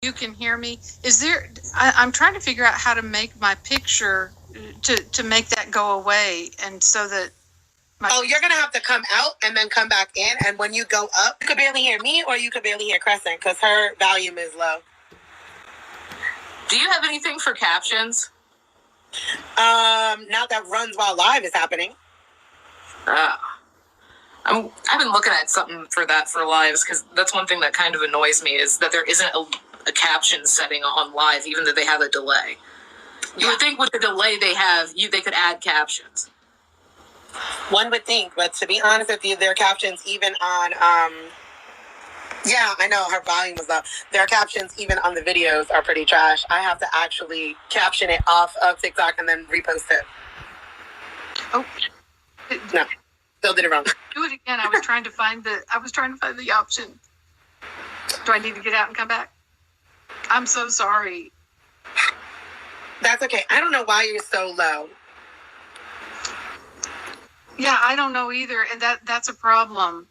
You can hear me. Is there? I'm trying to figure out how to make my picture to make that go away, and so that. You're gonna have to come out and then come back in, and when you go up, you could barely hear me, or you could barely hear Crescent because her volume is low. Do you have anything for captions? Not that runs while live is happening. I've been looking at something for that for lives, because that's one thing that kind of annoys me, is that there isn't a caption setting on live, even though they have a delay. You would think with the delay they have, they could add captions. One would think, but to be honest with you, their captions even on, yeah, I know her volume was up. Their captions even on the videos are pretty trash. I have to actually caption it off of TikTok and then repost it. Oh. No, still did it wrong. Do it again. I was trying to find the option. Do I need to get out and come back? I'm so sorry. That's okay. I don't know why you're so low. Yeah, I don't know either, and that's a problem.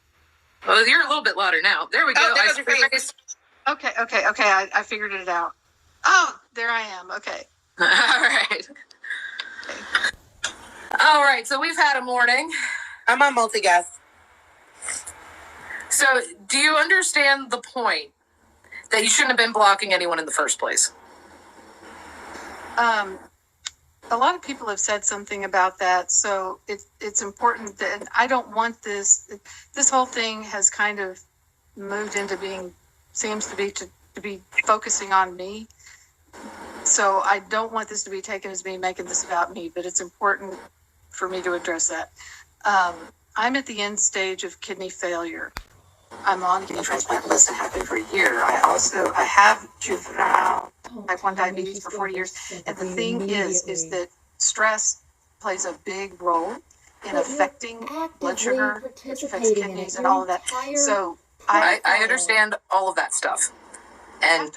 Well, you're a little bit louder now. There we go. There goes your face. Okay. I figured it out. Oh, there I am. Okay. All right. Okay. All right. So we've had a morning. I'm on multi-guest. So, do you understand the point that you shouldn't have been blocking anyone in the first place? A lot of people have said something about that, so it's important that I don't want this. This whole thing has kind of moved into seems to be focusing on me. So I don't want this to be taken as me making this about me, but it's important for me to address that. I'm at the end stage of kidney failure. I'm on kidney transplant list and have been for a year. I have juvenile type 1 diabetes for 40 years. And the thing is that stress plays a big role in affecting blood sugar, which affects kidneys and all of that. So I understand all of that stuff. And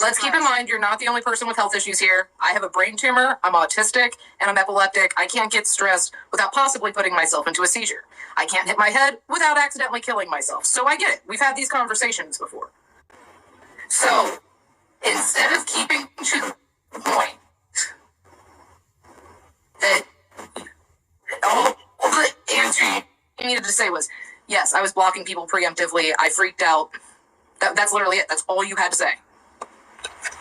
let's keep in mind, you're not the only person with health issues here. I have a brain tumor, I'm autistic, and I'm epileptic. I can't get stressed without possibly putting myself into a seizure. I can't hit my head without accidentally killing myself. So I get it. We've had these conversations before. So instead of keeping to the point that all the answer you needed to say was, yes, I was blocking people preemptively. I freaked out. That's literally it. That's all you had to say.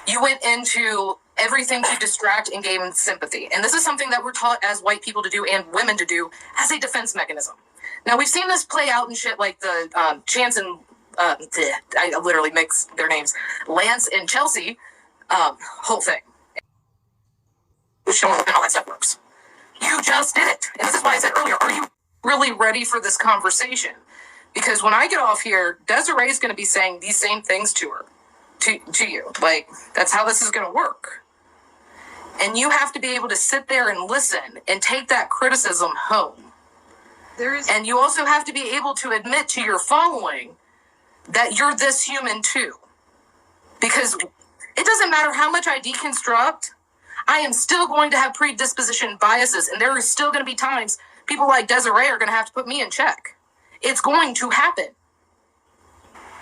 You went into everything to distract and gain sympathy. And this is something that we're taught as white people to do and women to do as a defense mechanism. Now, we've seen this play out in shit like the Chance and, I literally mix their names, Lance and Chelsea, whole thing. Showing how that stuff works. You just did it. And this is why I said earlier, are you really ready for this conversation? Because when I get off here, Desiree is going to be saying these same things to her, to you. Like, that's how this is going to work. And you have to be able to sit there and listen and take that criticism home. And you also have to be able to admit to your following that you're this human too. Because it doesn't matter how much I deconstruct, I am still going to have predisposition biases. And there are still going to be times people like Desiree are going to have to put me in check. It's going to happen.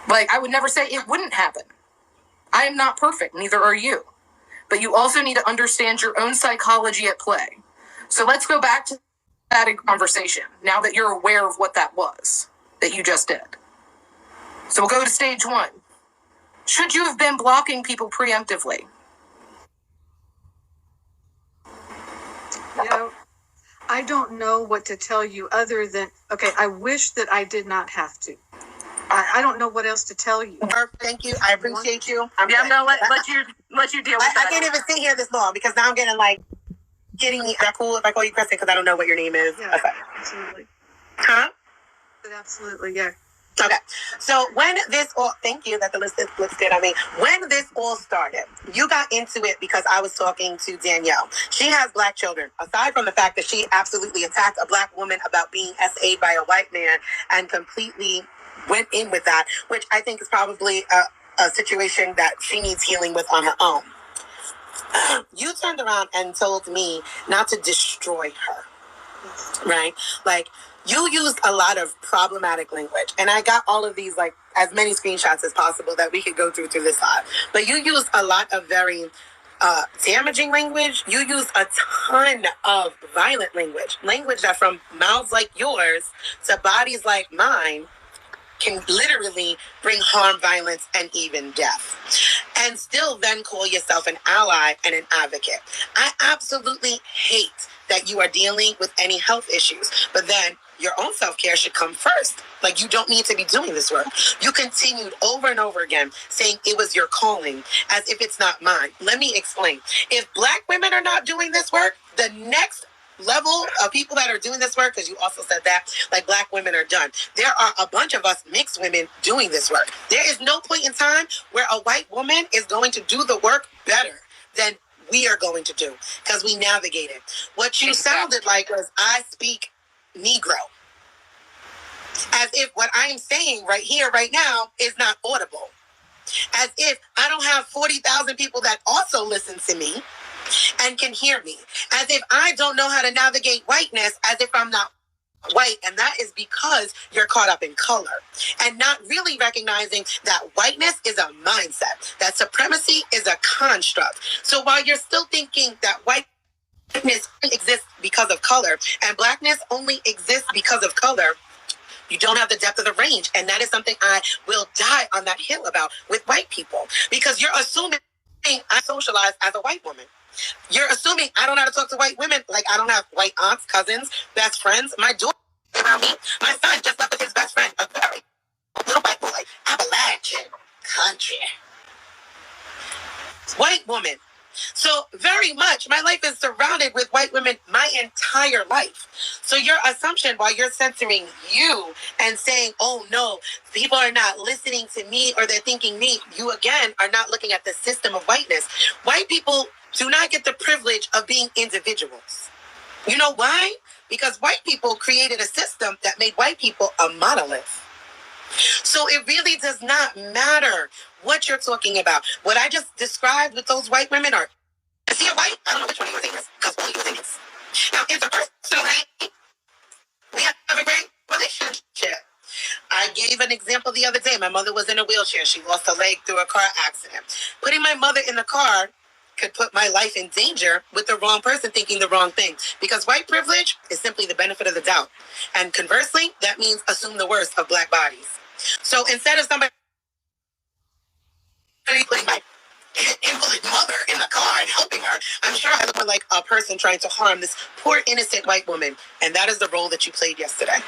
Like, I would never say it wouldn't happen. I am not perfect, neither are you. But you also need to understand your own psychology at play. So let's go back to that conversation, now that you're aware of what that was, that you just did. So we'll go to stage 1. Should you have been blocking people preemptively? You know, I don't know what to tell you other than, okay, I wish that I did not have to. I don't know what else to tell you. Thank you. I appreciate you. I'm going to let you deal with that. I can't even sit here this long because now I'm getting is that cool if I call you Crescent because I don't know what your name is? Yeah, okay. Absolutely. Huh? Absolutely, yeah. Okay. So when this all, thank you that the list looks good on me. When this all started, you got into it because I was talking to Danielle. She has Black children. Aside from the fact that she absolutely attacked a Black woman about being SA'd by a white man and completely went in with that, which I think is probably a situation that she needs healing with on her own. You turned around and told me not to destroy her, right? Like, you used a lot of problematic language, and I got all of these, like, as many screenshots as possible that we could go through this live. But you used a lot of very damaging language. You used a ton of violent language that from mouths like yours to bodies like mine can literally bring harm, violence, and even death. And still then call yourself an ally and an advocate. I absolutely hate that you are dealing with any health issues, but then your own self-care should come first. Like, you don't need to be doing this work. You continued over and over again saying it was your calling as if it's not mine. Let me explain. If Black women are not doing this work, the next level of people that are doing this work, because you also said that, like, Black women are done. There are a bunch of us mixed women doing this work. There is no point in time where a white woman is going to do the work better than we are going to do, because we navigated. What you sounded like was, I speak Negro. As if what I am saying right here, right now, is not audible. As if I don't have 40,000 people that also listen to me and can hear me. As if I don't know how to navigate whiteness, as if I'm not white. And that is because you're caught up in color and not really recognizing that whiteness is a mindset, that supremacy is a construct. So while you're still thinking that whiteness exists because of color and Blackness only exists because of color, you don't have the depth of the range. And that is something I will die on that hill about with white people, because you're assuming I socialize as a white woman. You're assuming I don't know how to talk to white women. Like, I don't have white aunts, cousins, best friends. My daughter around me. My son just left with his best friend, a very little white boy, Appalachian country. White woman. So very much, my life is surrounded with white women my entire life. So your assumption while you're censoring you and saying, oh no, people are not listening to me or they're thinking me, you again are not looking at the system of whiteness. White people do not get the privilege of being individuals. You know why? Because white people created a system that made white people a monolith. So it really does not matter what you're talking about. What I just described with those white women are, is he a white? I don't know which one of you think is, because one of you think is. Now, interpersonally, we have a great relationship. I gave an example the other day. My mother was in a wheelchair. She lost a leg through a car accident. Putting my mother in the car could put my life in danger with the wrong person thinking the wrong thing. Because white privilege is simply the benefit of the doubt. And conversely, that means assume the worst of Black bodies. So instead of somebody putting my invalid mother in the car and helping her, I'm sure I look like a person trying to harm this poor innocent white woman. And that is the role that you played yesterday.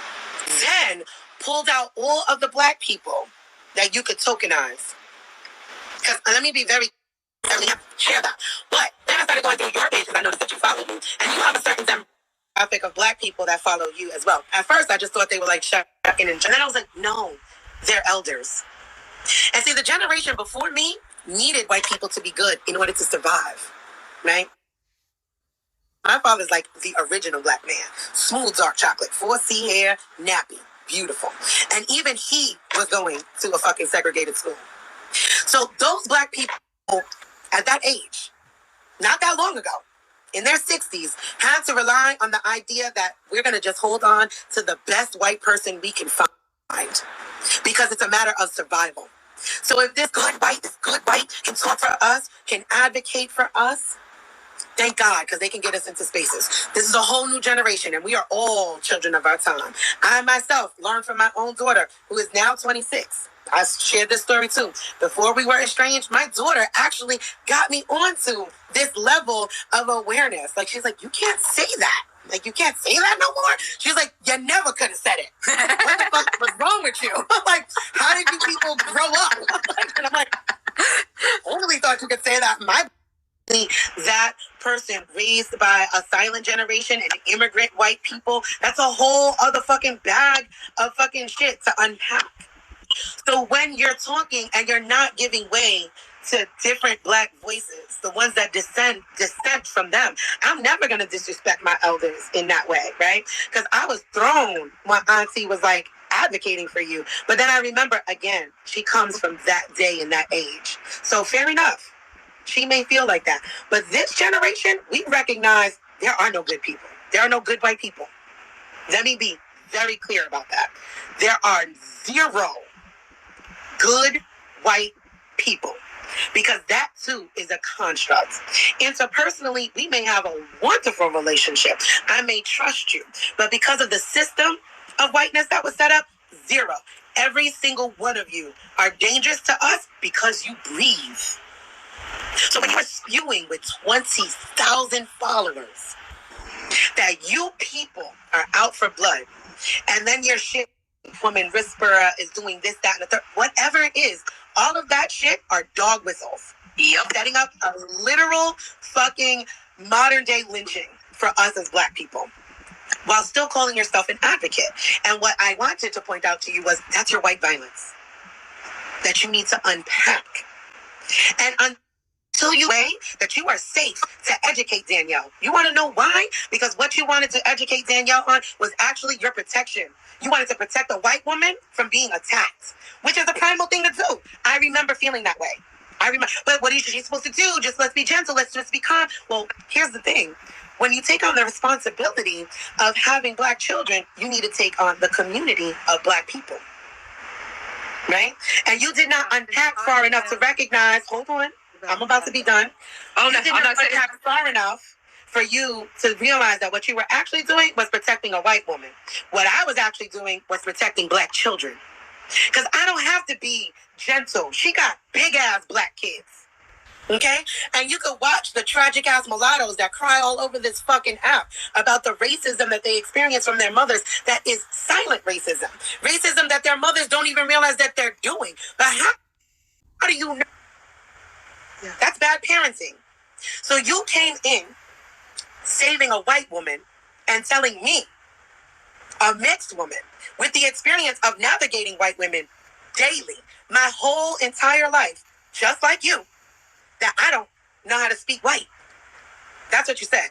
Then pulled out all of the Black people that you could tokenize. Because let me be very share that. But then I started going through your pages. I noticed that you follow me, and you have a certain demographic of Black people that follow you as well. At first, I just thought they were like shucking and then I was like, no, they're elders. And see, the generation before me needed white people to be good in order to survive, right? My father's like the original Black man. Smooth dark chocolate, 4C hair, nappy, beautiful. And even he was going to a fucking segregated school. So those Black people at that age, not that long ago, in their 60s, had to rely on the idea that we're going to just hold on to the best white person we can find because it's a matter of survival. So if this good white can talk for us, can advocate for us, thank God, because they can get us into spaces. This is a whole new generation, and we are all children of our time. I myself learned from my own daughter, who is now 26. I shared this story too. Before we were estranged, my daughter actually got me onto this level of awareness. Like, she's like, you can't say that. Like, you can't say that no more. She's like, you never could have said it. What the fuck was wrong with you? Like, how did you people grow up? And I'm like, I only thought you could say that. That person raised by a silent generation and immigrant white people, that's a whole other fucking bag of fucking shit to unpack. So when you're talking and you're not giving way to different Black voices, the ones that dissent from them, I'm never going to disrespect my elders in that way, right? Because I was thrown when auntie was like advocating for you. But then I remember, again, she comes from that day and that age. So fair enough. She may feel like that. But this generation, we recognize there are no good people. There are no good white people. Let me be very clear about that. There are zero good white people. Because that too is a construct. Interpersonally, we may have a wonderful relationship. I may trust you. But because of the system of whiteness that was set up, zero. Every single one of you are dangerous to us because you breathe. So when you're spewing with 20,000 followers that you people are out for blood, and then your shit woman whisperer is doing this, that, and the third, whatever it is, all of that shit are dog whistles. Yep. Setting up a literal fucking modern day lynching for us as Black people, while still calling yourself an advocate. And what I wanted to point out to you was that's your white violence that you need to unpack. And until you say that you are safe to educate Danielle. You want to know why? Because what you wanted to educate Danielle on was actually your protection. You wanted to protect a white woman from being attacked, which is a primal thing to do. I remember feeling that way. But what is she supposed to do? Just let's be gentle. Let's just be calm. Well, here's the thing. When you take on the responsibility of having Black children, you need to take on the community of Black people. Right? And you did not unpack far enough to recognize, hold on, I'm about to be done. Oh, no, you did not unpack far enough for you to realize that what you were actually doing was protecting a white woman. What I was actually doing was protecting Black children. Because I don't have to be gentle. She got big-ass Black kids. Okay? And you could watch the tragic-ass mulattoes that cry all over this fucking app about the racism that they experience from their mothers that is silent racism. Racism that their mothers don't even realize that they're doing. But how do you know? Yeah. That's bad parenting. So you came in saving a white woman and telling me, a mixed woman, with the experience of navigating white women daily, my whole entire life, just like you, that I don't know how to speak white. That's what you said.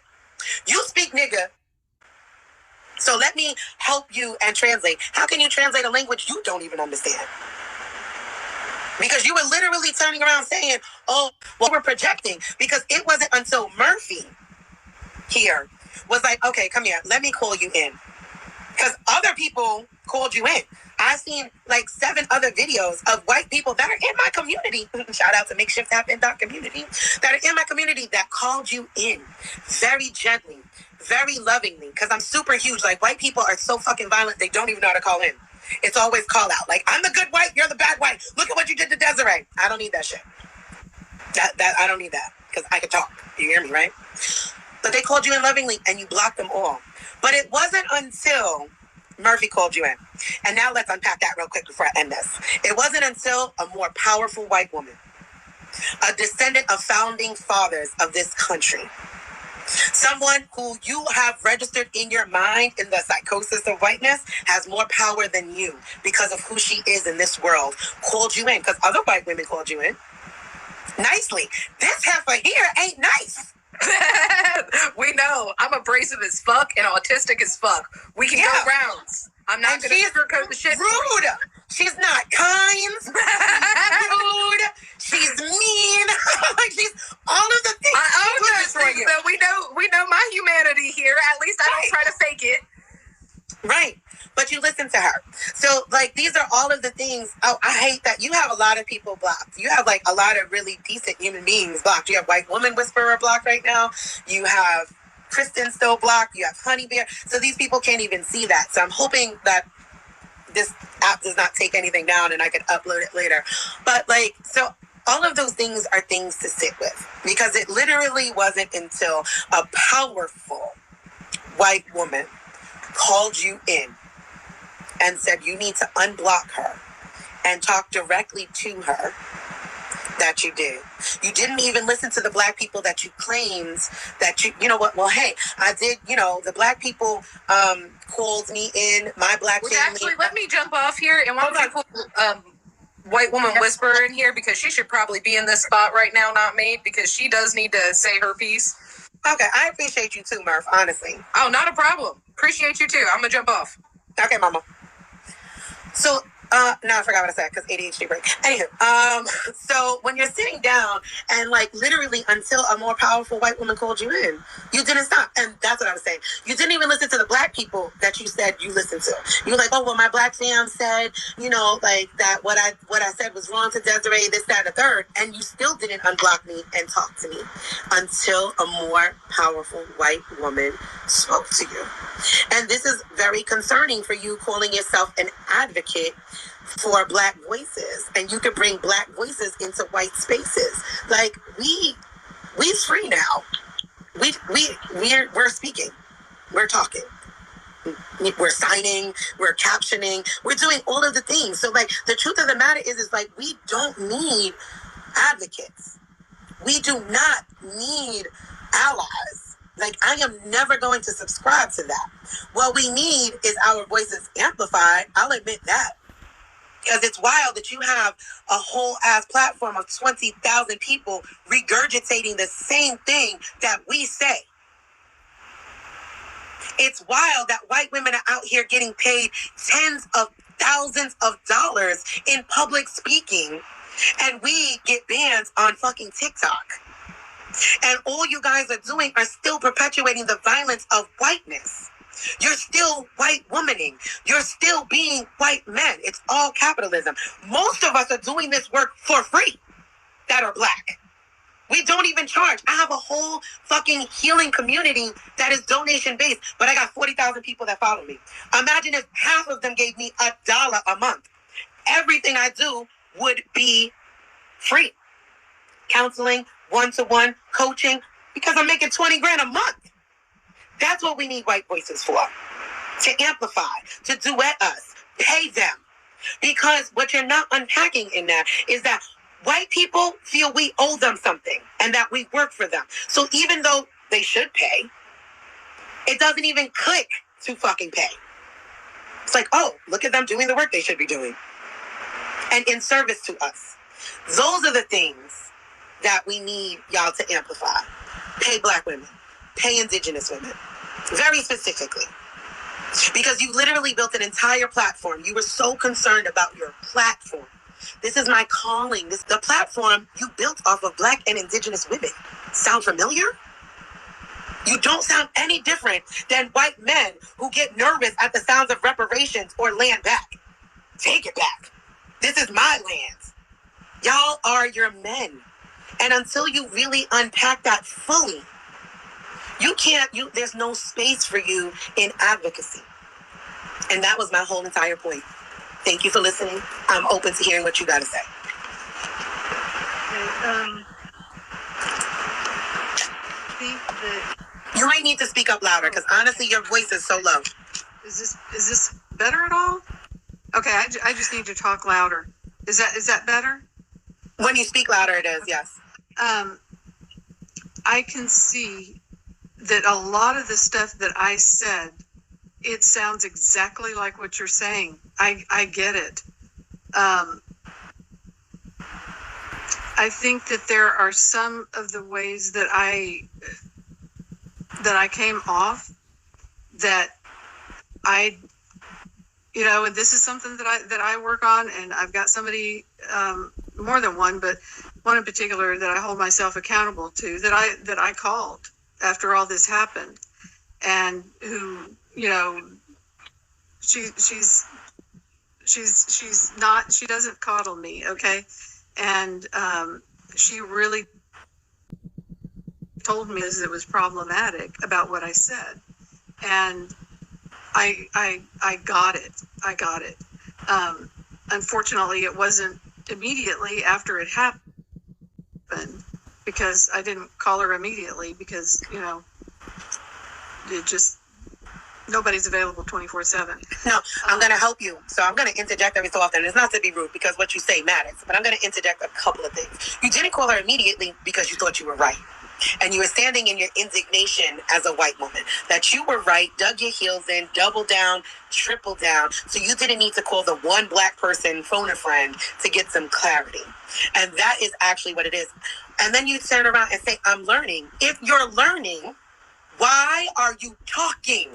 You speak nigga, so let me help you and translate. How can you translate a language you don't even understand? Because you were literally turning around saying, oh, well, we're projecting. Because it wasn't until Murphy here was like, okay, come here, let me call you in. Because other people called you in. I've seen like 7 other videos of white people that are in my community. Shout out to makeshifthappen.community. That are in my community that called you in very gently, very lovingly. Because I'm super huge. Like, white people are so fucking violent, they don't even know how to call in. It's always call out. Like, I'm the good white, you're the bad white. Look at what you did to Desiree. I don't need that shit. I don't need that. Because I can talk. You hear me, right? But they called you in lovingly and you blocked them all. But it wasn't until Murphy called you in. And now let's unpack that real quick before I end this. It wasn't until a more powerful white woman, a descendant of founding fathers of this country, someone who you have registered in your mind in the psychosis of whiteness has more power than you because of who she is in this world, called you in. Because other white women called you in nicely. This heifer here ain't nice. We know. I'm abrasive as fuck and autistic as fuck. We can go rounds. I'm not going to sugarcoat the shit. Rude. She's not kind. She's rude. She's mean. Like, she's all of the things. I own those things, so we know my humanity here. At least I don't try to fake it. Right. But you listen to her. So, like, these are all of the things. Oh, I hate that. You have a lot of people blocked. You have, like, a lot of really decent human beings blocked. You have White Woman Whisperer blocked right now. You have Kristen still blocked. You have Honey Bear. So these people can't even see that. So I'm hoping that this app does not take anything down and I can upload it later. But, like, so all of those things are things to sit with. Because it literally wasn't until a powerful white woman called you in and said you need to unblock her and talk directly to her that you did. You didn't even listen to the Black people that you claimed that you know what, well, hey, I did, the Black people called me in, my Black family. Actually, let me jump off here and why don't you pull White Woman Whisperer in here, because she should probably be in this spot right now, not me, because she does need to say her piece. Okay, I appreciate you too, Murph, honestly. Oh, not a problem. Appreciate you too. I'm gonna jump off. Okay, mama. So No, I forgot what I said because ADHD break. Anywho, so when you're sitting down and like literally until a more powerful white woman called you in, you didn't stop. And that's what I was saying. You didn't even listen to the black people that you said you listened to. You were like, oh, well, my black fam said, you know, like that what I said was wrong to Desiree, this, that, and the third. And you still didn't unblock me and talk to me until a more powerful white woman spoke to you. And this is very concerning for you calling yourself an advocate for black voices, and you could bring black voices into white spaces. Like we're free now. We're speaking, we're talking, we're signing, we're captioning, we're doing all of the things. So like the truth of the matter is like we don't need advocates. We do not need allies. Like I am never going to subscribe to that. What we need is our voices amplified. I'll admit that. Because it's wild that you have a whole ass platform of 20,000 people regurgitating the same thing that we say. It's wild that white women are out here getting paid tens of thousands of dollars in public speaking, and we get bans on fucking TikTok. And all you guys are doing are still perpetuating the violence of whiteness. You're still white womaning. You're still being white men. It's all capitalism. Most of us are doing this work for free that are black. We don't even charge. I have a whole fucking healing community that is donation based, but I got 40,000 people that follow me. Imagine if half of them gave me $1 a month. Everything I do would be free. Counseling, one-to-one coaching, because I'm making 20 grand a month. That's what we need white voices for. To amplify, to duet us, pay them. Because what you're not unpacking in that is that white people feel we owe them something and that we work for them. So even though they should pay, it doesn't even click to fucking pay. It's like, oh, look at them doing the work they should be doing. And in service to us. Those are the things that we need y'all to amplify. Pay black women. Pay indigenous women. Very specifically. Because you literally built an entire platform. You were so concerned about your platform. This is my calling. The platform you built off of black and indigenous women. Sound familiar? You don't sound any different than white men who get nervous at the sounds of reparations or land back. Take it back. This is my land. Y'all are your men. And until you really unpack that fully, there's no space for you in advocacy. And that was my whole entire point. Thank you for listening. I'm open to hearing what you got to say. You might need to speak up louder because honestly, your voice is so low. Is this better at all? Okay, I just need to talk louder. Is that better? When you speak louder, it is, yes. I can see that a lot of the stuff that I said, it sounds exactly like what you're saying. I get it. I think that there are some of the ways that I came off that and this is something that I work on, and I've got somebody, more than one, but one in particular that I hold myself accountable to, that I called after all this happened, and who, she's not, she doesn't coddle me, okay, and she really told me it was problematic about what I said, and I got it. Unfortunately, it wasn't immediately after it happened, because I didn't call her immediately because, it just, nobody's available 24/7. No, I'm going to help you. So I'm going to interject every so often. It's not to be rude because what you say matters, but I'm going to interject a couple of things. You didn't call her immediately because you thought you were right. And you were standing in your indignation as a white woman, that you were right, dug your heels in, doubled down, tripled down. So you didn't need to call the one black person, phone a friend, to get some clarity. And that is actually what it is. And then you turn around and say, I'm learning. If you're learning, why are you talking?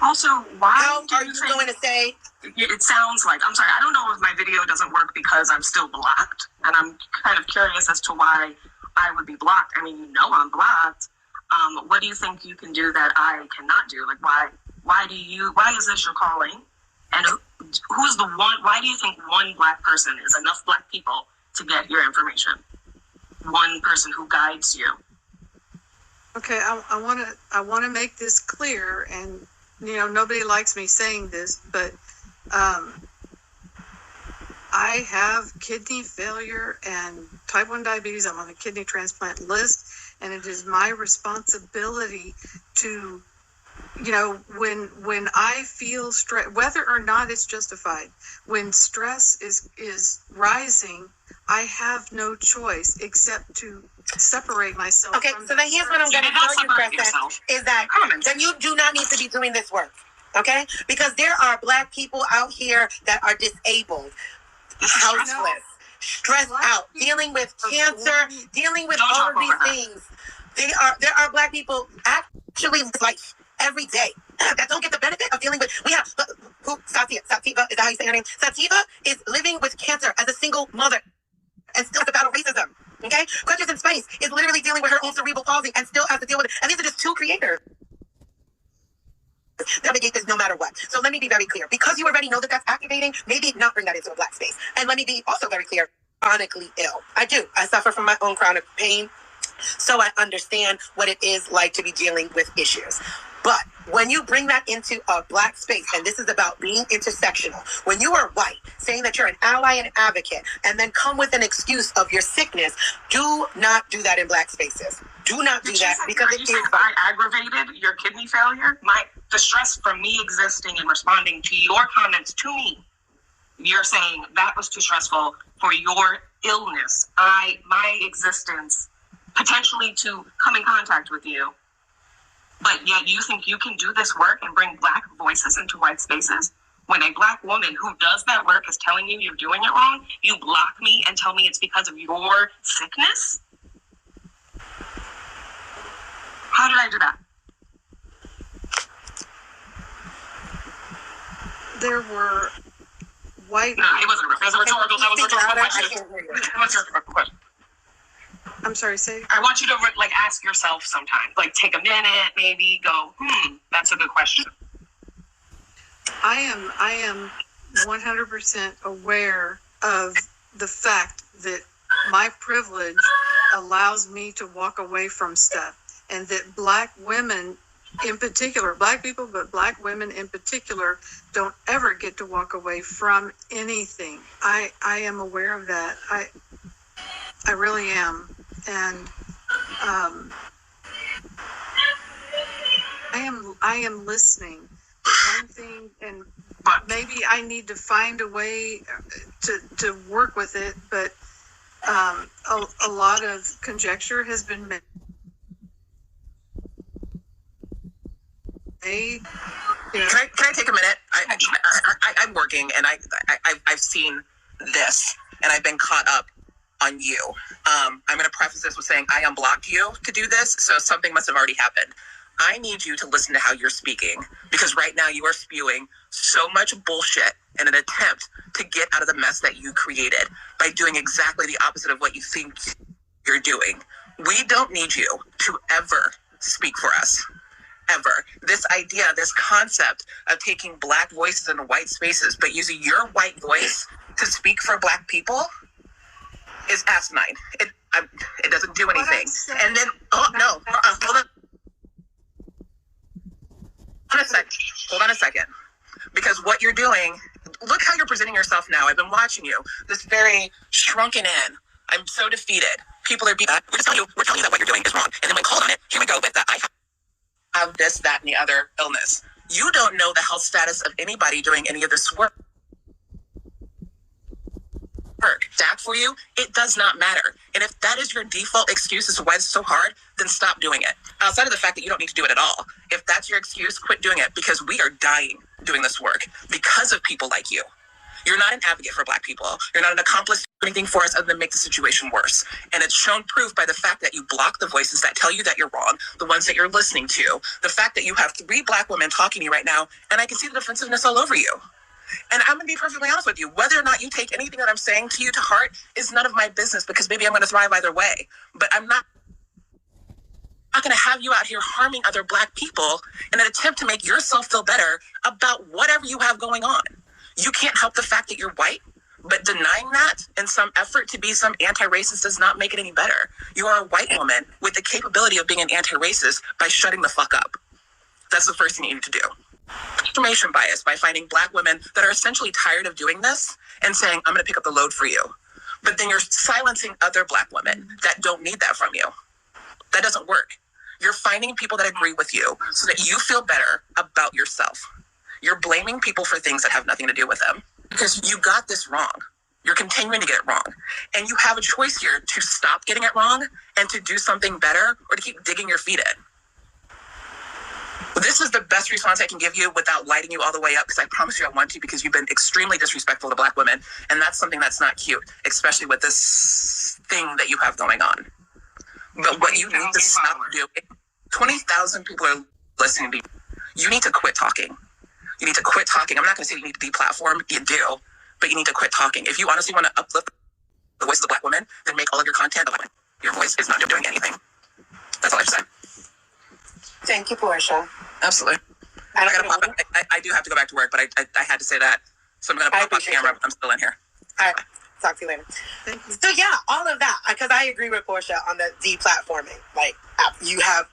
Also, why How are you going to say? It sounds like, I'm sorry, I don't know if my video doesn't work because I'm still blocked, and I'm kind of curious as to why I would be blocked. I mean, you know I'm blocked. What do you think you can do that I cannot do? Like, why is this your calling? And who's the one, why do you think one Black person is enough Black people to get your information? One person who guides you. Okay, I want to make this clear, and you know nobody likes me saying this, but I have kidney failure and type 1 diabetes. I'm on the kidney transplant list, and it is my responsibility to, you know, when I feel stress, whether or not it's justified, when stress is rising, I have no choice except to separate myself. Okay, so then here's what I'm going to tell you, Crescent, is that then you do not need to be doing this work, okay? Because there are Black people out here that are disabled, houseless, stressed out, dealing with cancer, dealing with all of these things. There are Black people actually life every day that don't get the benefit of dealing with. We have Sativa, is that how you say her name? Sativa is living with cancer as a single mother and still has to battle racism. Okay? Crutches in Space is literally dealing with her own cerebral palsy and still has to deal with it. And these are just two creators that navigate this no matter what. So let me be very clear. Because you already know that that's activating, maybe not bring that into a Black space. And let me be also very clear. Chronically ill. I do. I suffer from my own chronic pain. So I understand what it is like to be dealing with issues. But when you bring that into a Black space, and this is about being intersectional, when you are white, saying that you're an ally and an advocate, and then come with an excuse of your sickness, do not do that in Black spaces. Do not do that because it is. I aggravated your kidney failure. The stress from me existing and responding to your comments to me. You're saying that was too stressful for your illness. My existence, potentially to come in contact with you. But yet you think you can do this work and bring Black voices into white spaces? When a Black woman who does that work is telling you you're doing it wrong, you block me and tell me it's because of your sickness? How did I do that? There were white. No, it wasn't. It was a rhetorical. That was a rhetorical question. I'm sorry, say. I want you to ask yourself sometime. Take a minute, maybe go, that's a good question. I am 100% aware of the fact that my privilege allows me to walk away from stuff, and that Black women in particular, Black people, but Black women in particular, don't ever get to walk away from anything. I am aware of that. I really am. And I am listening. One thing, and maybe I need to find a way to work with it, but a lot of conjecture has been made. Can I take a minute? I'm working, and I've seen this, and I've been caught up on you. I'm going to preface this with saying I unblocked you to do this, so something must have already happened. I need you to listen to how you're speaking, because right now you are spewing so much bullshit in an attempt to get out of the mess that you created by doing exactly the opposite of what you think you're doing. We don't need you to ever speak for us. Ever. This idea, this concept of taking Black voices in white spaces, but using your white voice to speak for Black people is asinine. It doesn't do anything. And then, hold on. Hold on a second. Because what you're doing, look how you're presenting yourself now. I've been watching you. This very shrunken in. I'm so defeated. People are being that. We're telling you that what you're doing is wrong. And then when called on it, here we go with that. I have this, that, and the other illness. You don't know the health status of anybody doing any of this work. That for you, it does not matter. And if that is your default excuse as to why it's so hard, then stop doing it. Outside of the fact that you don't need to do it at all. If that's your excuse, quit doing it, because we are dying doing this work because of people like you. You're not an advocate for Black people. You're not an accomplice to anything for us other than make the situation worse. And it's shown proof by the fact that you block the voices that tell you that you're wrong, the ones that you're listening to, the fact that you have 3 Black women talking to you right now, and I can see the defensiveness all over you. And I'm going to be perfectly honest with you. Whether or not you take anything that I'm saying to you to heart is none of my business, because maybe I'm going to thrive either way. But I'm not going to have you out here harming other Black people in an attempt to make yourself feel better about whatever you have going on. You can't help the fact that you're white, but denying that in some effort to be some anti-racist does not make it any better. You are a white woman with the capability of being an anti-racist by shutting the fuck up. That's the first thing you need to do. Confirmation bias by finding Black women that are essentially tired of doing this and saying, I'm going to pick up the load for you. But then you're silencing other Black women that don't need that from you. That doesn't work. You're finding people that agree with you so that you feel better about yourself. You're blaming people for things that have nothing to do with them because you got this wrong. You're continuing to get it wrong. And you have a choice here to stop getting it wrong and to do something better, or to keep digging your feet in. This is the best response I can give you without lighting you all the way up, because I promise you I want to, because you've been extremely disrespectful to Black women. And that's something that's not cute, especially with this thing that you have going on. But what you need to stop doing, 20,000 people are listening to you. You need to quit talking. You need to quit talking. I'm not going to say you need to deplatform. You do, but you need to quit talking. If you honestly want to uplift the voice of Black women, then make all of your content about women. Your voice is not doing anything. That's all I have to say. Thank you, Portia. Absolutely. I do have to go back to work, but I had to say that. So I'm going to pop off camera, but I'm still in here. All right. Talk to you later. Thank you. So yeah, all of that, because I agree with Portia on the deplatforming. Like, you have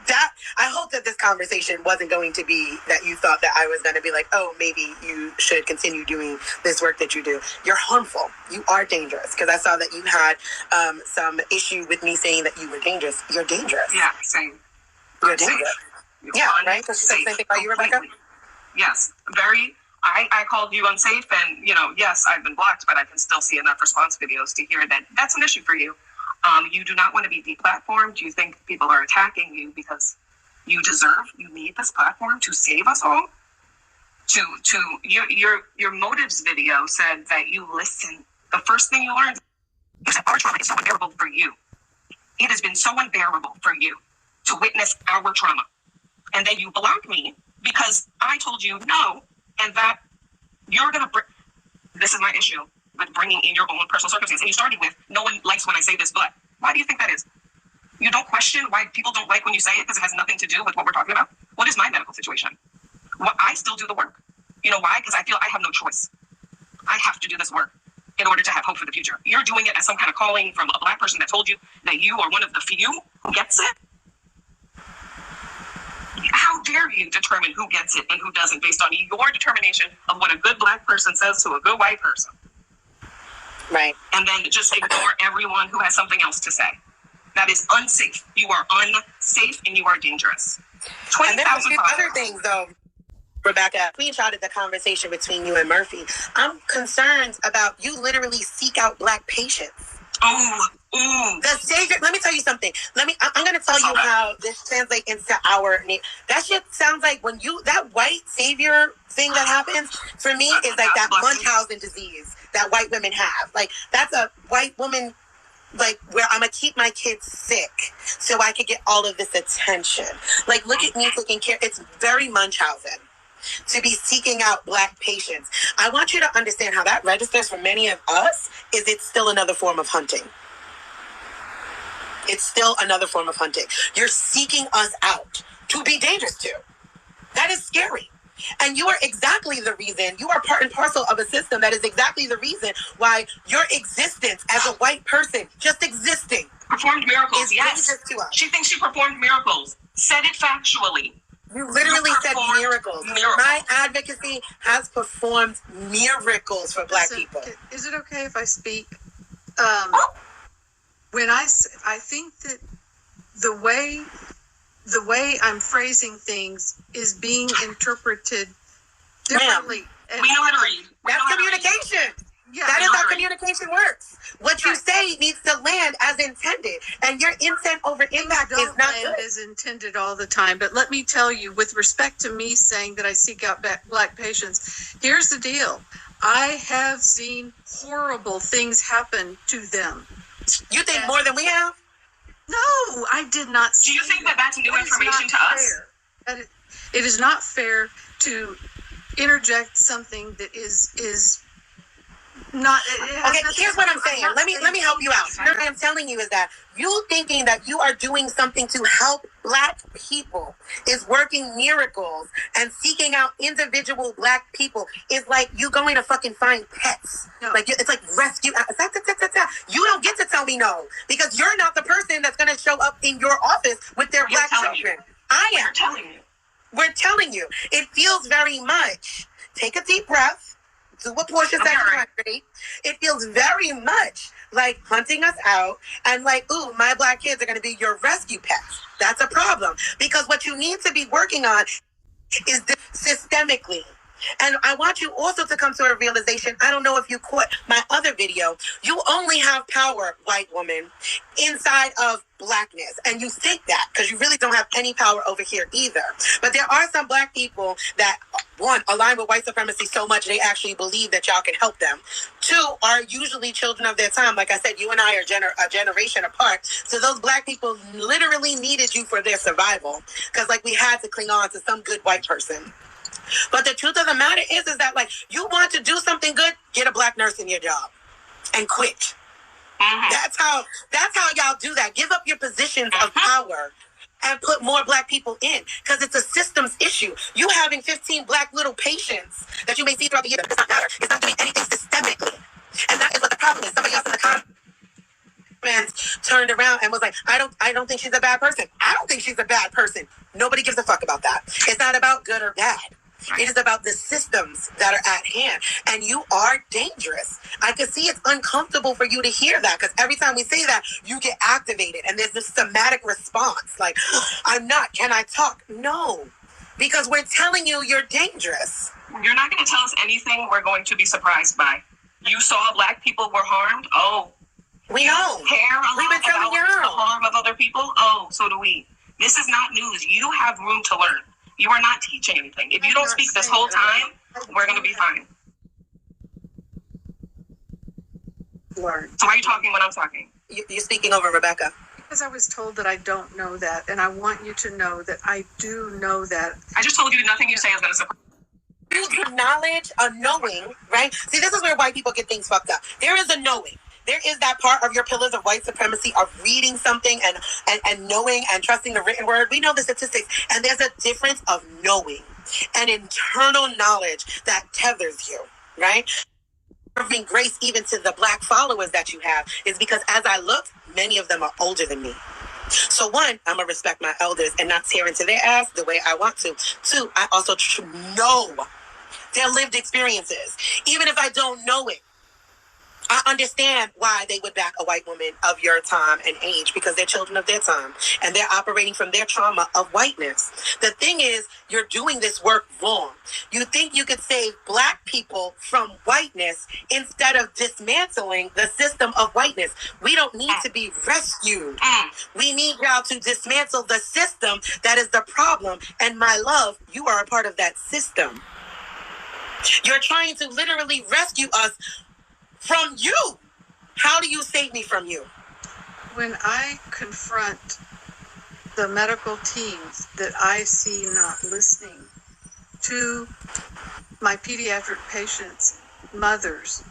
that. I hope that this conversation wasn't going to be that you thought that I was going to be like, oh, maybe you should continue doing this work that you do. You're harmful. You are dangerous. Because I saw that you had some issue with me saying that you were dangerous. You're dangerous. Yeah, same. You're dangerous. Yeah, right? Because you said the same thing about you, Rebecca? Yes, very. I called you unsafe, and, yes, I've been blocked, but I can still see enough response videos to hear that that's an issue for you. You do not want to be deplatformed. You think people are attacking you because you need this platform to save us all. Your motives video said that you listen. The first thing you learned is that our trauma is so unbearable for you. It has been so unbearable for you to witness our trauma. And then you blocked me because I told you no, and that you're going to this is my issue with bringing in your own personal circumstance. And you started with, no one likes when I say this, but why do you think that is? You don't question why people don't like when you say it because it has nothing to do with what we're talking about. What is my medical situation? Well, I still do the work. You know why? Because I feel I have no choice. I have to do this work in order to have hope for the future. You're doing it as some kind of calling from a Black person that told you that you are one of the few who gets it. How dare you determine who gets it and who doesn't based on your determination of what a good Black person says to a good white person? Right. And then just ignore everyone who has something else to say. That is unsafe. You are unsafe and you are dangerous. 20,000 And then a few other things, though, Rebecca. Screenshotted the conversation between you and Murphy. I'm concerned about you literally seek out Black patients. Ooh. The savior. Let me tell you something. I'm going to tell you how this translates into our name. That shit sounds like when that white savior thing that happens for me is like that Munchausen disease that white women have. Like, that's a white woman, like, where I'm going to keep my kids sick so I could get all of this attention. Like, look at me taking care. It's very Munchausen to be seeking out Black patients. I want you to understand how that registers for many of us is it's still another form of hunting. It's still another form of hunting. You're seeking us out to be dangerous to. That is scary. And you are exactly the reason, you are part and parcel of a system that is exactly the reason why your existence as a white person, just existing, performed miracles, is yes. dangerous to us. She thinks she performed miracles. Said it factually. You literally said miracles. My advocacy has performed miracles for Black people. Is it okay if I speak? When I think that the way I'm phrasing things is being interpreted differently. We know how to read. That's communication. Yeah, that is how communication works. What you say needs to land as intended, and your intent over impact is not land good. as intended all the time. But let me tell you, with respect to me saying that I seek out Black patients, here's the deal. I have seen horrible things happen to them. You think more than we have? No, I did not see. Do you think that that's new information to us? It is not fair to interject something that is not. Okay, here's what I'm saying. Let me help you out. What I'm telling you is that you thinking that you are doing something to help Black people is working miracles and seeking out individual Black people is like you going to fucking find pets. No. Like it's like rescue. You don't get to tell me no because you're not the person that's going to show up in your office with their Black children. I am. We're telling you. We're telling you. It feels very much. Take a deep breath. Do what Portia said. Right. It feels very much like hunting us out and like, ooh, my Black kids are going to be your rescue pets. That's a problem because what you need to be working on is systemically. And I want you also to come to a realization. I don't know if you caught my other video. You only have power, white woman, inside of Blackness. And you think that because you really don't have any power over here either. But there are some Black people that, one, align with white supremacy so much they actually believe that y'all can help them. Two, are usually children of their time. Like I said, you and I are a generation apart. So those Black people literally needed you for their survival. Because like we had to cling on to some good white person. But the truth of the matter is that like you want to do something good, get a Black nurse in your job and quit. Mm-hmm. That's how y'all do that. Give up your positions of power and put more Black people in because it's a systems issue. You having 15 Black little patients that you may see throughout the year does not matter. It's not doing anything systemically. And that is what the problem is. Somebody else in the comments turned around and was like, I don't think she's a bad person. I don't think she's a bad person. Nobody gives a fuck about that. It's not about good or bad. It is about the systems that are at hand. And you are dangerous. I can see it's uncomfortable for you to hear that because every time we say that, you get activated. And there's this somatic response like, I'm not. Can I talk? No. Because we're telling you you're dangerous. You're not going to tell us anything we're going to be surprised by. You saw Black people were harmed? Oh. We know. Care a We've been telling you about the harm of other people? Oh, so do we. This is not news. You have room to learn. You are not teaching anything. If you don't speak this whole time, we're going to be fine. Learn. So why are you talking when I'm talking? You're speaking over Rebecca. Because I was told that I don't know that, and I want you to know that I do know that. I just told you nothing you say is going to surprise You knowledge, a knowing, right? See, this is where white people get things fucked up. There is a knowing. There is that part of your pillars of white supremacy of reading something and knowing and trusting the written word. We know the statistics. And there's a difference of knowing and internal knowledge that tethers you, right? Giving grace even to the Black followers that you have is because as I looked, many of them are older than me. So one, I'm going to respect my elders and not tear into their ass the way I want to. Two, I also know their lived experiences. Even if I don't know it. I understand why they would back a white woman of your time and age because they're children of their time and they're operating from their trauma of whiteness. The thing is, you're doing this work wrong. You think you could save Black people from whiteness instead of dismantling the system of whiteness. We don't need to be rescued. We need y'all to dismantle the system that is the problem. And my love, you are a part of that system. You're trying to literally rescue us from you. How do you save me from you? When I confront the medical teams that I see not listening to my pediatric patients' mothers,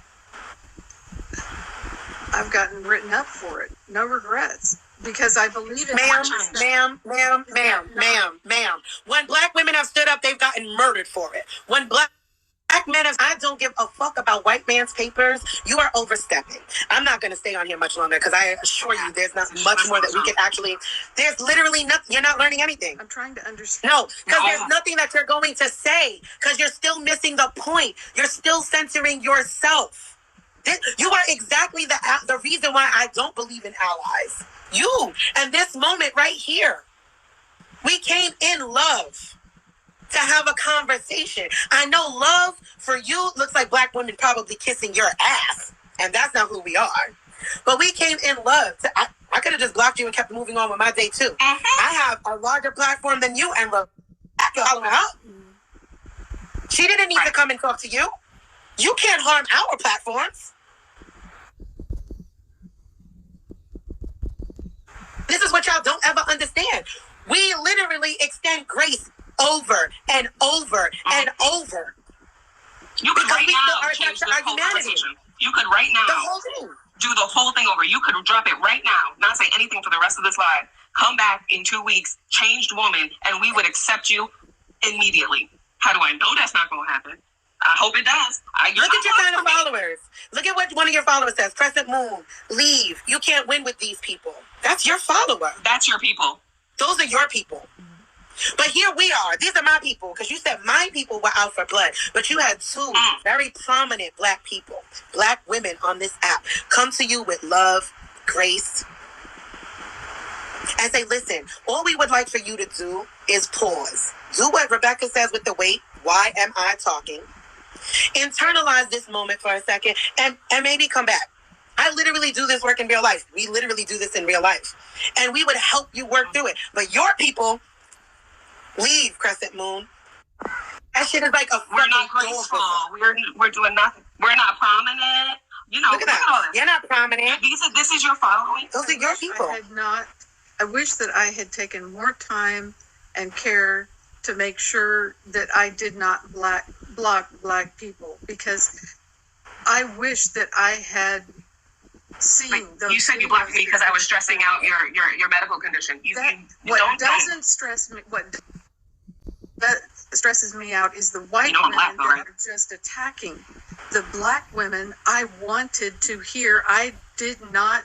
I've gotten written up for it. No regrets. Because I believe in ma'am. When Black women have stood up, they've gotten murdered for it. When Black men, I don't give a fuck about white man's papers. You are overstepping. I'm not going to stay on here much longer because I assure you there's not much more that we can actually, there's literally nothing. You're not learning anything. I'm trying to understand. No, because there's nothing that you're going to say because you're still missing the point. You're still censoring yourself. You are exactly the reason why I don't believe in allies. You and this moment right here. We came in love. To have a conversation. I know love for you looks like Black women probably kissing your ass. And that's not who we are. But we came in love. I could have just blocked you and kept moving on with my day too. I have a larger platform than you and love. She didn't need to come and talk to you. You can't harm our platforms. This is what y'all don't ever understand. We literally extend grace over and over and over. You could Because right we now still are change attached to this our whole humanity. conversation. You could right now The whole thing. do the whole thing over. You could drop it right now, not say anything for the rest of this live. Come back in 2 weeks, changed woman, and we would accept you immediately. How do I know that's not going to happen? I hope it does. Look at your kind of followers. Look at what one of your followers says. Crescent Moon, leave. You can't win with these people. That's your follower. That's your people. Those are your people. But here we are. These are my people. Because you said my people were out for blood. But you had two very prominent black people, black women on this app, come to you with love, grace, and say, listen, all we would like for you to do is pause. Do what Rebecca says with the wait. Why am I talking? Internalize this moment for a second and maybe come back. I literally do this work in real life. We literally do this in real life. And we would help you work through it. But your people, leave, Crescent Moon. That shit is like a We're not graceful. We're doing nothing. We're not prominent. You know, look at that. all this. You're not prominent. This is your following. Those are your people. I wish that I had taken more time and care to make sure that I did not block black people, because I wish that I had seen those. You said you blocked me because I was stressing out your medical condition. What doesn't stress me, what stresses me out is the white women that are just attacking the black women. I wanted to hear. I did not.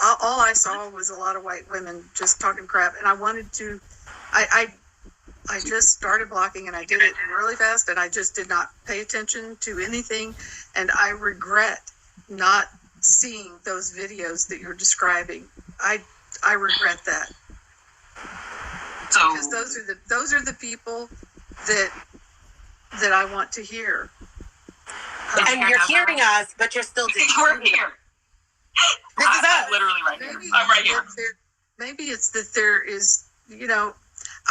All I saw was a lot of white women just talking crap, and I wanted to. I just started blocking, and I did it really fast, and I just did not pay attention to anything, and I regret not seeing those videos that you're describing. I regret that. So, because those are the people that I want to hear. And you're hearing us, but you're still we're here. This is us. I'm literally right here. I'm right here. Maybe it's that there is,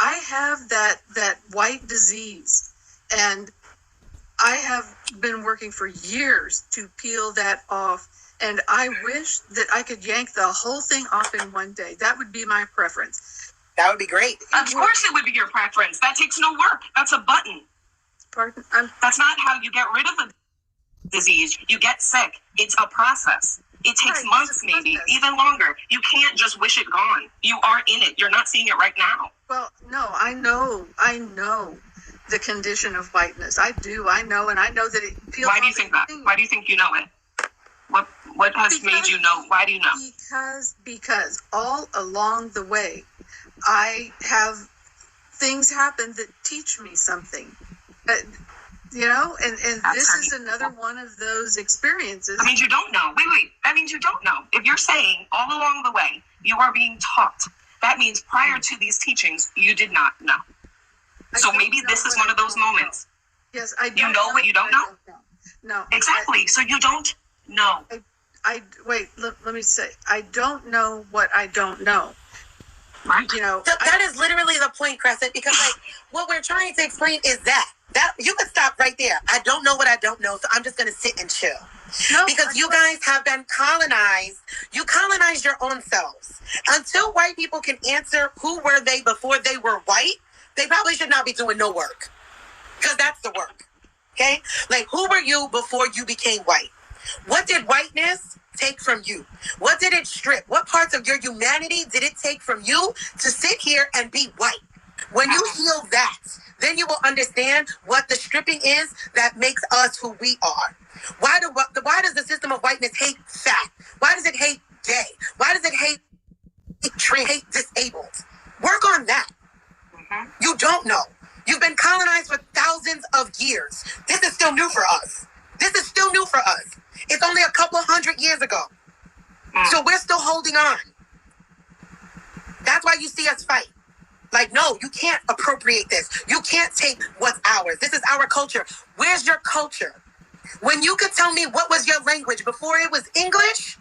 I have that white disease, and I have been working for years to peel that off, and I wish that I could yank the whole thing off in one day. That would be my preference. That would be great. Of course it would be your preference. That takes no work. That's a button. Pardon? That's not how you get rid of a disease. You get sick. It's a process. It takes months, maybe, even longer. You can't just wish it gone. You are in it. You're not seeing it right now. Well, no, I know the condition of whiteness. I do. I know, and I know that it feels. Why do you think that? Why do you think you know it? What has made you know? Why do you know? Because all along the way, I have things happen that teach me something. And this is another one of those experiences. That means you don't know. Wait. That means you don't know. If you're saying all along the way you are being taught, that means prior to these teachings, you did not know. So maybe this is one of those moments. Yes, I do. You know what you don't know? No. Exactly. So you don't know. Wait, let me say, I don't know what I don't know. Right. That is literally the point, Crescent, because what we're trying to explain is that you can stop right there. I don't know what I don't know, so I'm just going to sit and chill. No, because you guys have been colonized. You colonized your own selves. Until white people can answer who were they before they were white, they probably should not be doing no work. Because that's the work. Okay? Like, who were you before you became white? What did whiteness take from you? What did it strip? What parts of your humanity did it take from you to sit here and be white? When you heal that, then you will understand what the stripping is that makes us who we are. Why does the system of whiteness hate fat? Why does it hate gay? Why does it hate disabled? Work on that. Mm-hmm. You don't know. You've been colonized for thousands of years. This is still new for us. It's only a couple hundred years ago. So we're still holding on. That's why you see us fight. Like, no, you can't appropriate this. You can't take what's ours. This is our culture. Where's your culture? When you could tell me what was your language before it was English,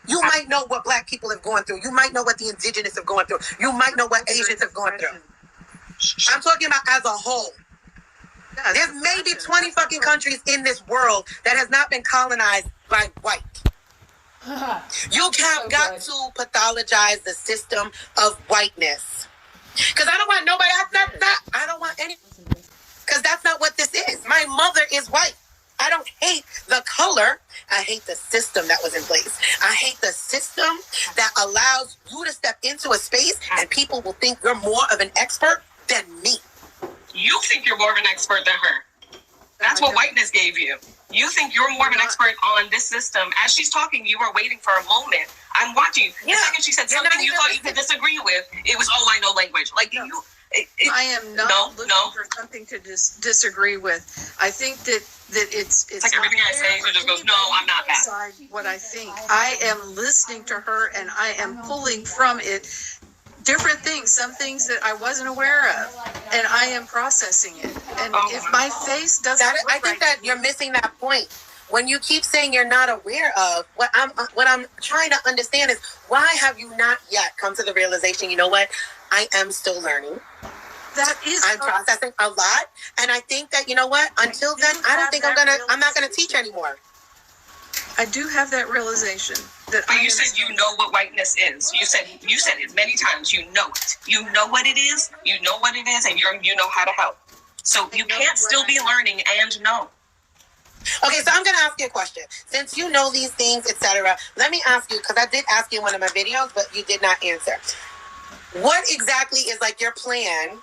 you might know what black people have gone through. You might know what the indigenous have gone through. You might know what Asians have gone through. I'm talking about as a whole. Yes, There's maybe 20 fucking countries in this world that has not been colonized by white. You have got to pathologize the system of whiteness. Because I don't want nobody, I don't want any, because that's not what this is. My mother is white. I don't hate the color. I hate the system that was in place. I hate the system that allows you to step into a space and people will think you're more of an expert than me. You think you're more of an expert than her. That's what whiteness gave you. You think you're more of an expert on this system. As she's talking, you were waiting for a moment. I'm watching you. The second she said something you thought you could disagree with, it was, oh, I know language. Like, no. you... I am not looking for something to disagree with. I think that it's like everything I say, so just goes, no, I'm not that. Decide what I think. I am listening to her and I am pulling from it different things, some things that I wasn't aware of, and I am processing it. And if my face doesn't, I think that you're missing that point. When you keep saying you're not aware of, what I'm trying to understand is, why have you not yet come to the realization, you know what, I am still learning. I'm processing a lot, and I think that, you know what, until then, I'm not gonna teach anymore. I do have that realization that. But you said you know what whiteness is. You said it many times. You know it. You know what it is. You know what it is, and you know how to help. So you can't still be learning and know. Okay, so I'm going to ask you a question. Since you know these things, etc., let me ask you, because I did ask you in one of my videos, but you did not answer. What exactly is like your plan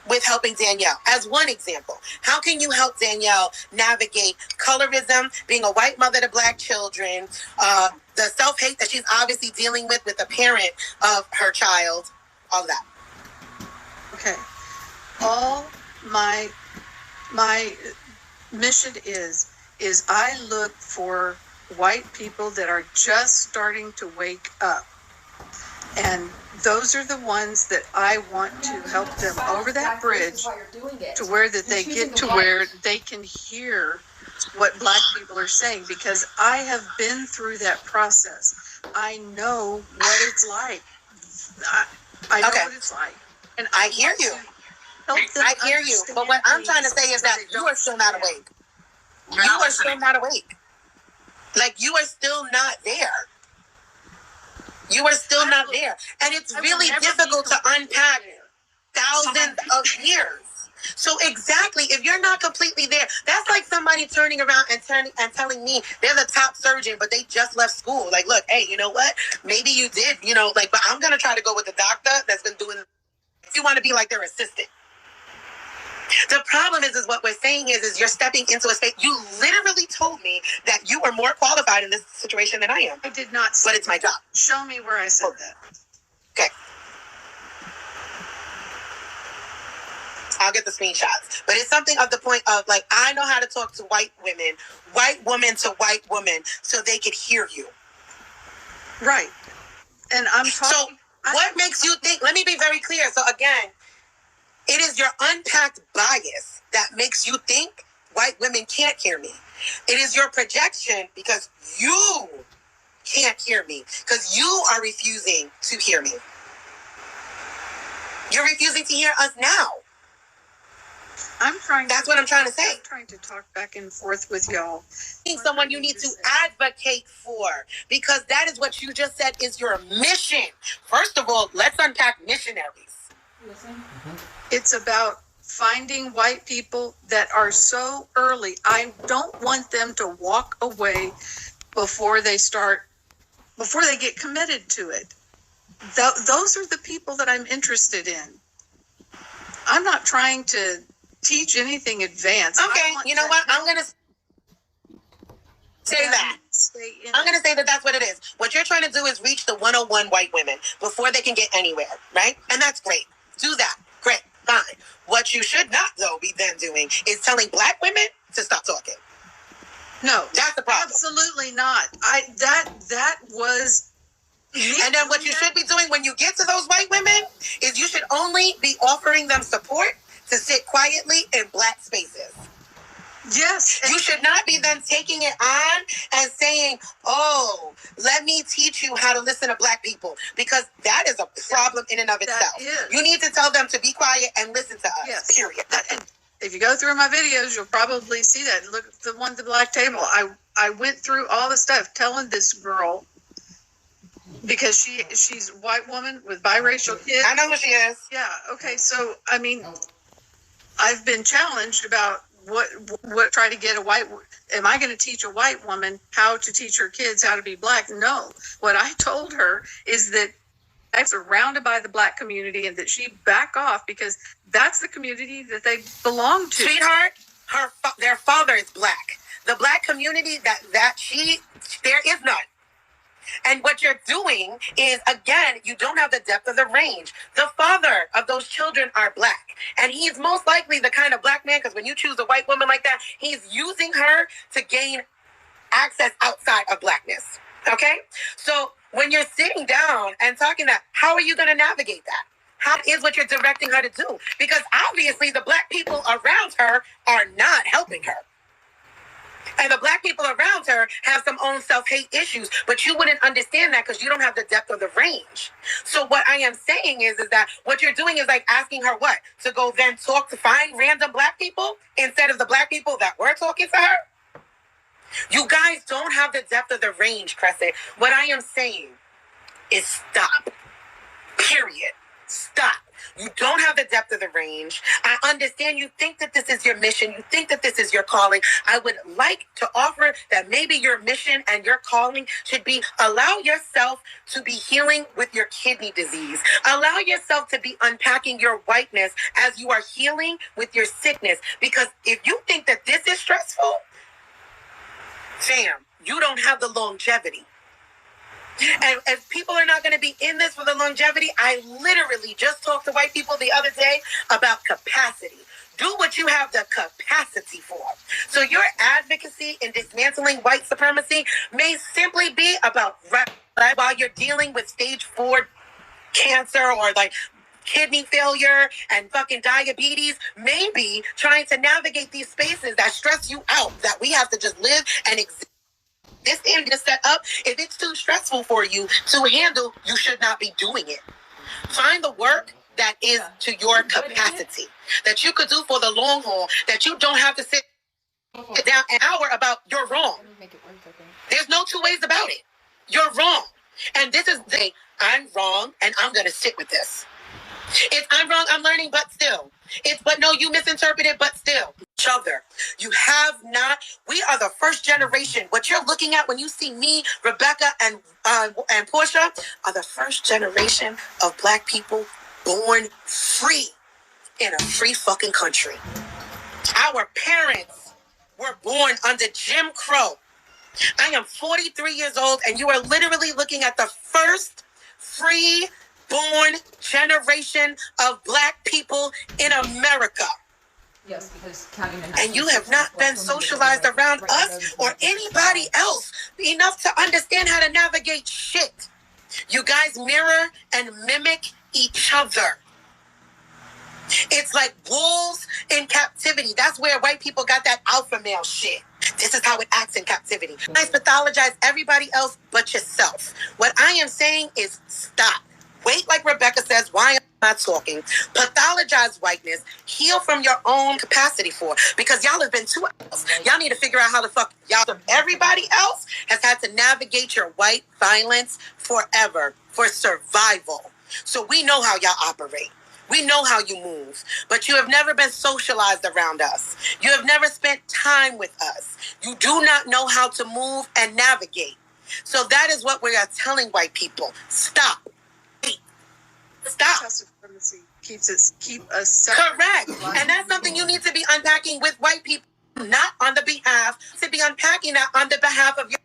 with helping Danielle? As one example, how can you help Danielle navigate colorism, being a white mother to black children, the self-hate that she's obviously dealing with the parent of her child, all that? Okay. All my mission is I look for white people that are just starting to wake up. And those are the ones that I want to help them over that bridge to where that they get to where they can hear what black people are saying, because I have been through that process. I know what it's like. I know what it's like. And I hear you. I hear you. But what I'm trying to say is that you are still not awake. You are still not awake. Like, you are still not there. You are still not there. And it's really difficult to unpack thousands of years. So exactly, if you're not completely there, that's like somebody turning around and telling me they're the top surgeon, but they just left school. Like, look, hey, you know what? Maybe you did, but I'm going to try to go with the doctor that's been doing, if you want to be like their assistant. The problem is what we're saying is you're stepping into a space. You literally told me that you are more qualified in this situation than I am. I did not say but it's my job. Show me where I said that. Okay. I'll get the screenshots. But it's something of the point of, like, I know how to talk to white woman to white woman, so they could hear you. Right. And I'm talking. So what makes you think, let me be very clear. So again, it is your unpacked bias that makes you think white women can't hear me. It is your projection because you can't hear me, because you are refusing to hear me. You're refusing to hear us now. That's what I'm trying to say. I'm trying to talk back and forth with y'all. Someone you need to advocate for, because that is what you just said is your mission. First of all, let's unpack missionaries. It's about finding white people that are so early. I don't want them to walk away before they get committed to it. Those are the people that I'm interested in. I'm not trying to teach anything advanced. Okay, you know what? I'm going to say that. I'm going to say that that's what it is. What you're trying to do is reach the 101 white women before they can get anywhere, right? And that's great. Do that. Great. Fine. What you should not, though, be then doing is telling black women to stop talking. No. That's the problem. Absolutely not. That was... And then what you should be doing when you get to those white women is you should only be offering them support to sit quietly in black spaces. Yes. You should not be then taking it on and saying, oh, let me teach you how to listen to black people, because that is a problem in and of itself. You need to tell them to be quiet and listen to us, period. if you go through my videos, you'll probably see that. Look at the one at the black table. I went through all the stuff telling this girl, because she's a white woman with biracial kids. I know who she is. Yeah. Okay. So, I mean, I've been challenged about what try to get am I going to teach a white woman how to teach her kids how to be black? No. What I told her is that I'm surrounded by the black community and that she back off, because that's the community that they belong to. Sweetheart, their father is black. The black community there is none. And what you're doing is, again, you don't have the depth of the range. The father of those children are black. And he's most likely the kind of black man, because when you choose a white woman like that, he's using her to gain access outside of blackness. Okay? So when you're sitting down and talking that, how are you going to navigate that? How is what you're directing her to do? Because obviously the black people around her are not helping her. And the black people around her have some own self-hate issues, but you wouldn't understand that because you don't have the depth of the range. So what I am saying is that what you're doing is like asking her what? To go then talk to find random black people instead of the black people that were talking to her? You guys don't have the depth of the range, Crescent. What I am saying is stop. Period. Stop. You don't have the depth of the range. I understand you think that this is your mission. You think that this is your calling. I would like to offer that maybe your mission and your calling should be allow yourself to be healing with your kidney disease. Allow yourself to be unpacking your whiteness as you are healing with your sickness. Because if you think that this is stressful, fam, you don't have the longevity. And if people are not going to be in this for the longevity, I literally just talked to white people the other day about capacity. Do what you have the capacity for. So your advocacy in dismantling white supremacy may simply be about while you're dealing with stage 4 cancer or like kidney failure and fucking diabetes, maybe trying to navigate these spaces that stress you out, that we have to just live and exist. This end is set up. If it's too stressful for you to handle, you should not be doing it. Find the work that is to your capacity, that you could do for the long haul, that you don't have to sit down an hour about you're wrong. There's no two ways about it. You're wrong. And this is I'm wrong and I'm going to sit with this. It's I'm wrong, I'm learning, but still. It's but no, you misinterpreted, but still. Each other. You have not. We are the first generation. What you're looking at when you see me, Rebecca, and Portia are the first generation of black people born free in a free fucking country. Our parents were born under Jim Crow. I am 43 years old, and you are literally looking at the first free born generation of black people in America. Yes, because counting and you have not been socialized around us or anybody else enough to understand how to navigate shit. You guys mirror and mimic each other. It's like wolves in captivity. That's where white people got that alpha male shit. This is how it acts in captivity. You guys pathologize everybody else but yourself. What I am saying is stop. Wait, like Rebecca says, why am I not talking? Pathologize whiteness. Heal from your own capacity for it. Because y'all have been too else. Y'all need to figure out how the fuck y'all. Everybody else has had to navigate your white violence forever for survival. So we know how y'all operate. We know how you move. But you have never been socialized around us. You have never spent time with us. You do not know how to move and navigate. So that is what we are telling white people. Stop. Stop. Keep us separate. Correct. And that's something you need to be unpacking with white people, not on the behalf, to be unpacking that on the behalf of your.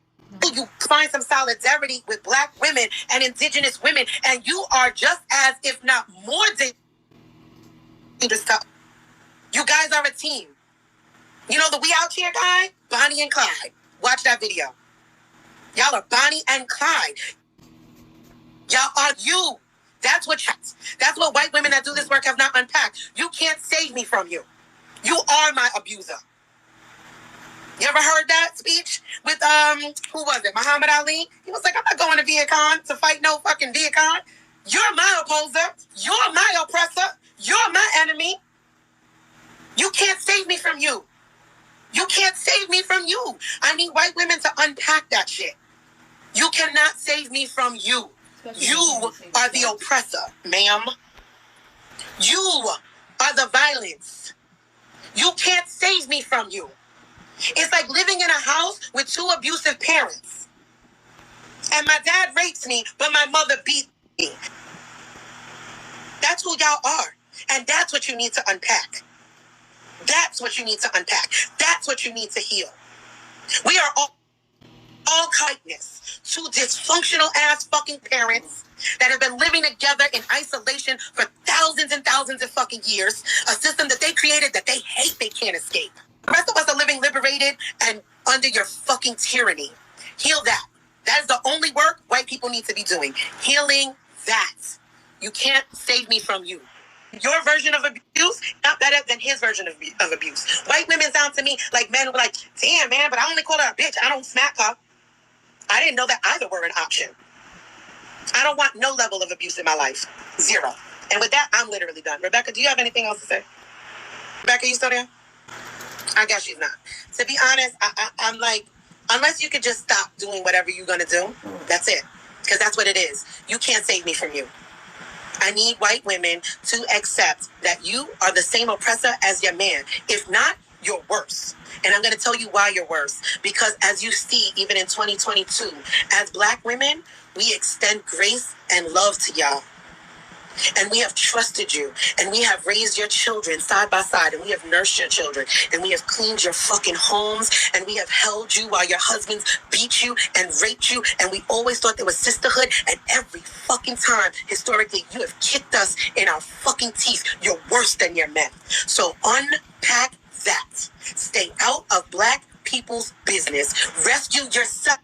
You find some solidarity with black women and indigenous women, and you are just as, if not more dangerous. You guys are a team. You know the We Out Here guy? Bonnie and Clyde. Watch that video. Y'all are Bonnie and Clyde. Y'all are you. That's what white women that do this work have not unpacked. You can't save me from you. You are my abuser. You ever heard that speech with, who was it? Muhammad Ali? He was like, I'm not going to Vietcong to fight no fucking Vietcong. You're my opposer. You're my oppressor. You're my enemy. You can't save me from you. You can't save me from you. I need white women to unpack that shit. You cannot save me from you. You are the oppressor, ma'am. You are the violence. You can't save me from you. It's like living in a house with 2 abusive parents. And my dad rapes me, but my mother beats me. That's who y'all are. And that's what you need to unpack. That's what you need to unpack. That's what you need to heal. We are all kindness to dysfunctional ass fucking parents that have been living together in isolation for thousands and thousands of fucking years. A system that they created that they hate, they can't escape. The rest of us are living liberated and under your fucking tyranny. Heal that. That is the only work white people need to be doing. Healing that. You can't save me from you. Your version of abuse, not better than his version of abuse. White women sound to me like men who are like, damn, man, but I only call her a bitch. I don't smack her. I didn't know that either were an option. I don't want no level of abuse in my life. 0. And with that, I'm literally done. Rebecca, do you have anything else to say? Rebecca, you still there? I guess she's not. To be honest, I'm like, unless you could just stop doing whatever you're going to do, that's it. Because that's what it is. You can't save me from you. I need white women to accept that you are the same oppressor as your man. If not, you're worse. And I'm going to tell you why you're worse. Because as you see, even in 2022, as Black women, we extend grace and love to y'all. And we have trusted you. And we have raised your children side by side. And we have nursed your children. And we have cleaned your fucking homes. And we have held you while your husbands beat you and raped you. And we always thought there was sisterhood. And every fucking time, historically, you have kicked us in our fucking teeth. You're worse than your men. So unpack that. Stay out of Black people's business. Rescue yourself.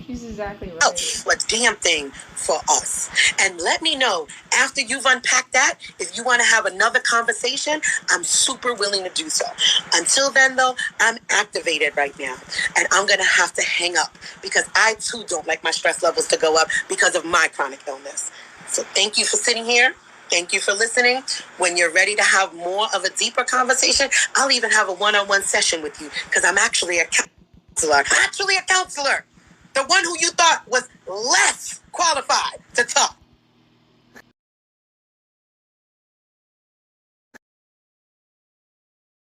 She's exactly right. A damn thing for us. And let me know after you've unpacked that, if you want to have another conversation, I'm super willing to do so. Until then, though, I'm activated right now. And I'm going to have to hang up because I, too, don't like my stress levels to go up because of my chronic illness. So thank you for sitting here. Thank you for listening. When you're ready to have more of a deeper conversation, I'll even have a one-on-one session with you because I'm actually a counselor. The one who you thought was less qualified to talk.